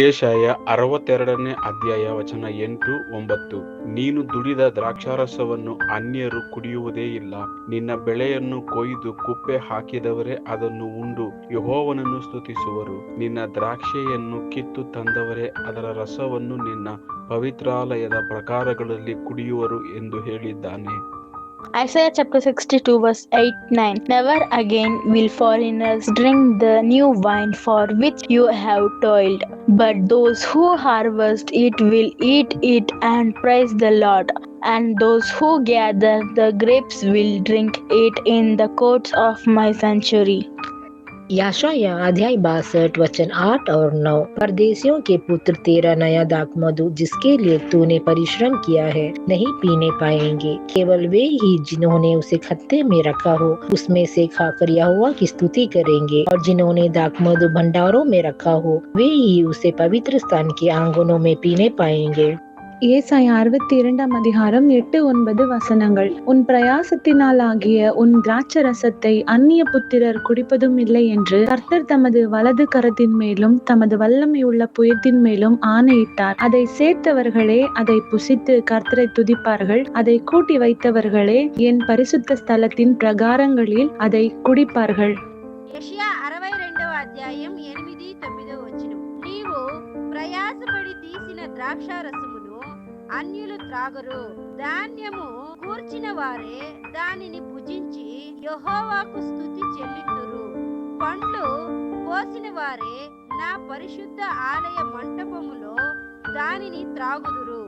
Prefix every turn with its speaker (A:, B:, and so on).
A: ಯೆಶಾಯ 62ನೇ ಅಧ್ಯಾಯ ವಚನ 8-9. ನೀನು ದುಡಿದ ದ್ರಾಕ್ಷಾರಸವನ್ನು ಅನ್ಯರು ಕುಡಿಯುವುದೇ ಇಲ್ಲ. ನಿನ್ನ ಬೆಳೆಯನ್ನು ಕೊಯ್ದು ಕುಪ್ಪೆ ಹಾಕಿದವರೇ ಅದನ್ನು ಉಂಡು ಯೆಹೋವನನ್ನು ಸ್ತುತಿಸುವರು. ನಿನ್ನ ದ್ರಾಕ್ಷಿಯನ್ನು ಕಿತ್ತು ತಂದವರೇ ಅದರ ರಸವನ್ನು ನಿನ್ನ ಪವಿತ್ರಾಲಯದ ಪ್ರಾಕಾರಗಳಲ್ಲಿ ಕುಡಿಯುವರು ಎಂದು ಹೇಳಿದ್ದಾನೆ.
B: Isaiah chapter 62 verse 8-9. Never again will foreigners drink the new wine for which you have toiled, but those who harvest it will eat it and praise the Lord. And those who gather the grapes will drink it in the courts of my sanctuary.
C: यशाया अध्याय 62 वचन 8 और 9। परदेशियों के पुत्र तेरा नया दाखमधु जिसके लिए तूने परिश्रम किया है नहीं पीने पाएंगे। केवल वे ही जिन्होंने उसे खत्ते में रखा हो उसमें से खाकर यहोवा की स्तुति करेंगे, और जिन्होंने दाखमधु भंडारों में रखा हो वे ही उसे पवित्र स्थान के आंगनों में पीने पाएंगे।
D: ஏசாயா 62ஆம் அதிகாரம் 8-9 வசனங்கள். உன் பிரயாசத்தினாலாகிய உன் திராட்சரசத்தை அந்நிய புத்திரர் குடிப்பதும் இல்லை என்று கர்த்தர் தமது வலது கரத்தின் மேலும் தமது வல்லமை உள்ள புயத்தின் மேலும் ஆணையிட்டார். அதை சேர்த்தவர்களே அதை புசித்து கர்த்தரை துதிப்பார்கள். அதை கூட்டி வைத்தவர்களே என் பரிசுத்த ஸ்தலத்தின் பிரகாரங்களில் அதை குடிப்பார்கள்.
E: యెషయా 62వ అధ్యాయం 8-9 వచనం. నీవు ప్రయాసపడి తీసిన ద్రాక్షారసమును అన్యులు త్రాగరు. ధాన్యము కూర్చిన వారే దానిని భుజించి యెహోవాకు స్తుతి చెల్లితురు. పండ్లు కోసిన వారే నా పరిశుద్ధ ఆలయ మంటపములో దానిని త్రాగుదురు.